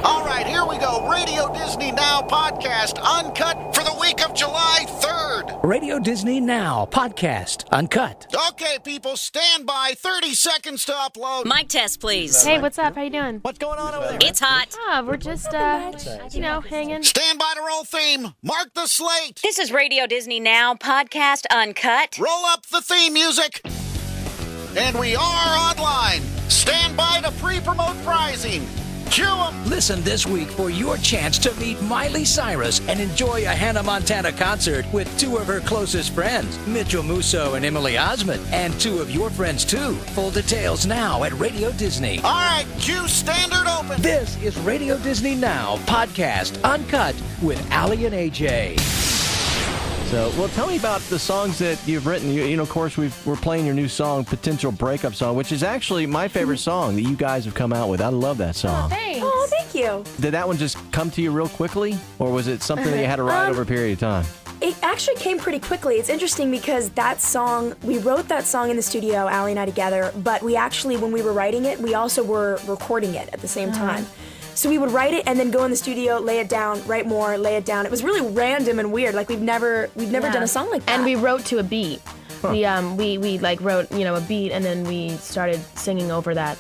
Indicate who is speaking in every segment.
Speaker 1: All right, here we go. Radio Disney Now podcast, uncut for the week of July 3rd.
Speaker 2: Radio Disney Now podcast, uncut.
Speaker 1: Okay, people, stand by. 30 seconds to upload.
Speaker 3: Mic test, please.
Speaker 4: Hey, what's up? How you doing?
Speaker 5: What's going on over there?
Speaker 3: It's hot.
Speaker 4: We're just, hanging.
Speaker 1: Stand by to roll theme. Mark the slate.
Speaker 3: This is Radio Disney Now podcast, uncut.
Speaker 1: Roll up the theme music. And we are online. Stand by to pre-promote prizing. Cue 'em.
Speaker 2: Listen this week for your chance to meet Miley Cyrus and enjoy a Hannah Montana concert with two of her closest friends, Mitchell Musso and Emily Osment, and two of your friends too. Full details now at Radio Disney.
Speaker 1: All right, cue standard open.
Speaker 2: This is Radio Disney Now podcast, uncut with Aly and AJ.
Speaker 5: So, well, tell me about the songs that you've written. Of course, we're playing your new song, Potential Breakup Song, which is actually my favorite song that you guys have come out with. I love that song.
Speaker 4: Thanks.
Speaker 6: Oh, thank you.
Speaker 5: Did that one just come to you real quickly, or was it something that you had to write over a period of time?
Speaker 6: It actually came pretty quickly. It's interesting because that song, we wrote that song in the studio, Aly and I together, but we actually, when we were writing it, we also were recording it at the same time. So we would write it and then go in the studio, lay it down, write more, lay it down. It was really random and weird. Like we've never done a song like that.
Speaker 4: And we wrote to a beat. We wrote, a beat and then we started singing over that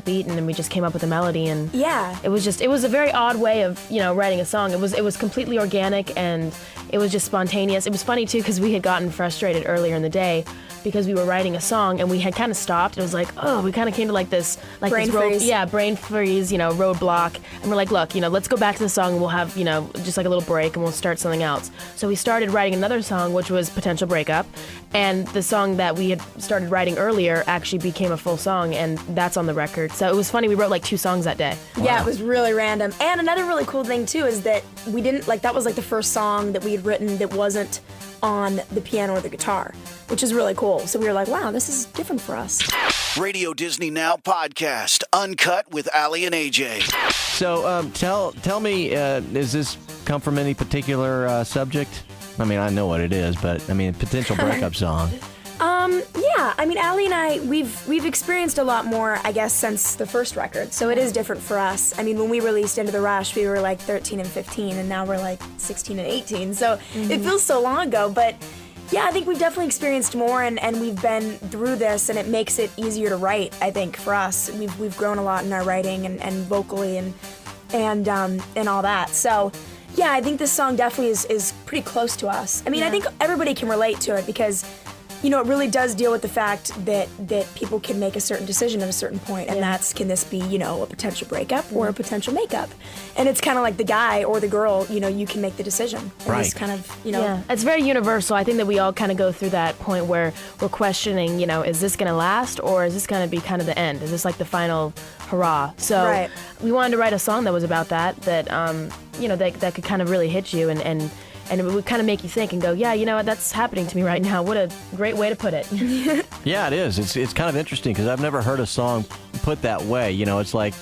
Speaker 4: beat, and then we just came up with a melody, and it was a very odd way of, writing a song. It was completely organic, and it was just spontaneous. It was funny too because we had gotten frustrated earlier in the day because we were writing a song and we had kind of stopped. It was like, we kind of came to brain freeze, roadblock. And we're like, look, let's go back to the song and we'll have, just like a little break and we'll start something else. So we started writing another song, which was Potential Breakup. And the song that we had started writing earlier actually became a full song, and that's on the record. So it was funny. We wrote like 2 songs that day.
Speaker 6: Wow. Yeah, it was really random. And another really cool thing too is that we didn't, that was like the first song that we had written that wasn't on the piano or the guitar, which is really cool. So we were like, wow, this is different for us.
Speaker 1: Radio Disney Now podcast, uncut with Aly and AJ.
Speaker 5: So tell me, does this come from any particular subject? I mean, I know what it is, but potential breakup song.
Speaker 6: Yeah, Aly and I, we've experienced a lot more, I guess, since the first record. So it is different for us. When we released Into the Rush, we were like 13 and 15, and now we're like 16 and 18. So it feels so long ago, but yeah, I think we've definitely experienced more, and we've been through this, and it makes it easier to write, I think, for us. We've grown a lot in our writing and vocally and all that. So yeah, I think this song definitely is pretty close to us. I think everybody can relate to it because it really does deal with the fact that people can make a certain decision at a certain point, and that's, can this be, a potential breakup or a potential makeup? And it's kind of like the guy or the girl, you can make the decision. And
Speaker 5: right.
Speaker 6: It's kind of,
Speaker 4: Yeah, it's very universal. I think that we all kind of go through that point where we're questioning, is this going to last, or is this going to be kind of the end? Is this like the final hurrah? So we wanted to write a song that was about that could kind of really hit you and it would kind of make you think and go, yeah, what, that's happening to me right now. What a great way to put it.
Speaker 5: Yeah, it is. It's kind of interesting because I've never heard a song put that way. It's like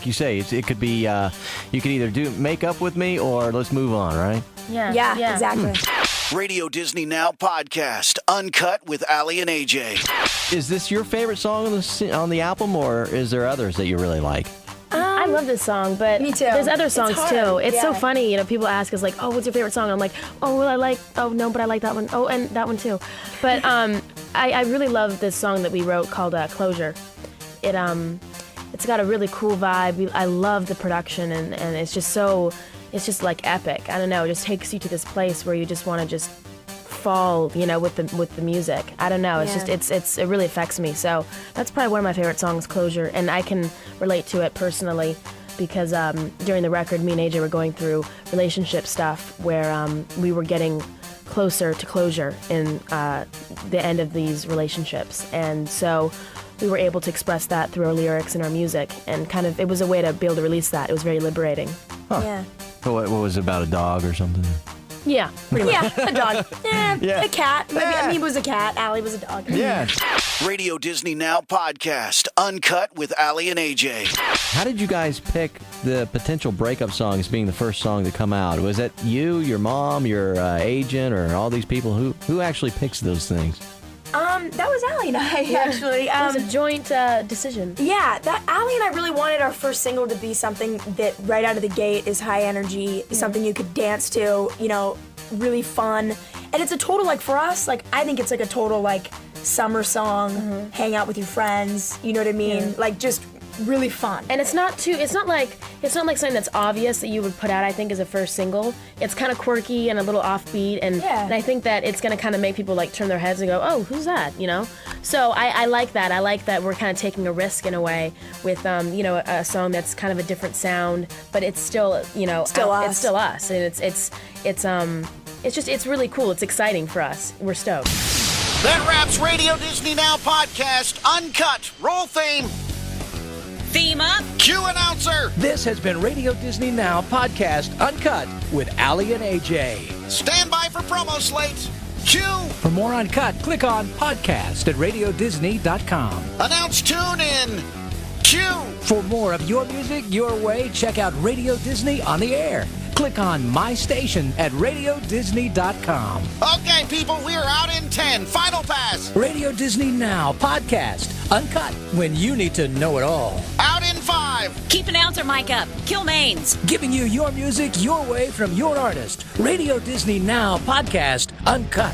Speaker 5: you say, it could be, you could either make up with me or let's move on, right?
Speaker 6: Yeah, exactly.
Speaker 1: Radio Disney Now podcast, uncut with Aly and AJ.
Speaker 5: Is this your favorite song on the album, or is there others that you really like?
Speaker 4: I love this song, but
Speaker 6: me too.
Speaker 4: There's other songs too. It's so
Speaker 6: Yeah.
Speaker 4: funny, people ask us like, oh, what's your favorite song? And I'm like, oh, well, but I like that one. Oh, and that one too. But I really love this song that we wrote called Closure. It's got a really cool vibe. I love the production, and it's just like epic. I don't know, it just takes you to this place where you just want to just fall, with the music. I don't know. It's it really affects me. So that's probably one of my favorite songs, Closure, and I can relate to it personally because during the record, me and AJ were going through relationship stuff where we were getting closer to closure in the end of these relationships, and so we were able to express that through our lyrics and our music, and kind of it was a way to be able to release that. It was very liberating.
Speaker 5: Huh.
Speaker 6: Yeah.
Speaker 5: What was it, about a dog or something?
Speaker 4: Yeah, pretty much.
Speaker 6: Yeah, a dog.
Speaker 5: Yeah.
Speaker 6: A cat. Maybe it was a cat. Aly was a dog.
Speaker 5: Yeah.
Speaker 1: Radio Disney Now podcast, uncut with Aly and AJ.
Speaker 5: How did you guys pick the Potential Breakup song as being the first song to come out? Was that you, your mom, your agent, or all these people? Who actually picks those things?
Speaker 6: That was Aly and I, actually.
Speaker 4: It was a joint decision.
Speaker 6: Yeah, Aly and I really wanted our first single to be something that right out of the gate is high energy, something you could dance to, you know, really fun. And it's a total, like, for us, like, I think it's like a total, like, summer song, hang out with your friends, you know what I mean?
Speaker 4: Yeah.
Speaker 6: Like, just really fun.
Speaker 4: And it's not like something that's obvious that you would put out, I think, as a first single. It's kind of quirky and a little offbeat, and I think that it's going to kind of make people like turn their heads and go, oh, who's that, you know? So I like that. I like that we're kind of taking a risk in a way with, you know, a song that's kind of a different sound, but it's still, you know,
Speaker 6: Still us.
Speaker 4: It's still us, and it's really cool. It's exciting for us. We're stoked.
Speaker 1: That wraps Radio Disney Now podcast Uncut. Roll theme.
Speaker 3: Theme up.
Speaker 1: Cue announcer.
Speaker 2: This has been Radio Disney Now Podcast Uncut with Aly and AJ.
Speaker 1: Stand by for promo slate. Cue.
Speaker 2: For more Uncut, click on podcast at radiodisney.com.
Speaker 1: Announce tune in. Cue.
Speaker 2: For more of your music your way, check out Radio Disney on the air. Click on My Station at radiodisney.com.
Speaker 1: Okay, people, we are out in 10. Final pass.
Speaker 2: Radio Disney Now Podcast Uncut, when you need to know it all.
Speaker 1: Out in 5.
Speaker 3: Keep announcer mic up. Kill mains.
Speaker 2: Giving you your music your way from your artist. Radio Disney Now Podcast Uncut.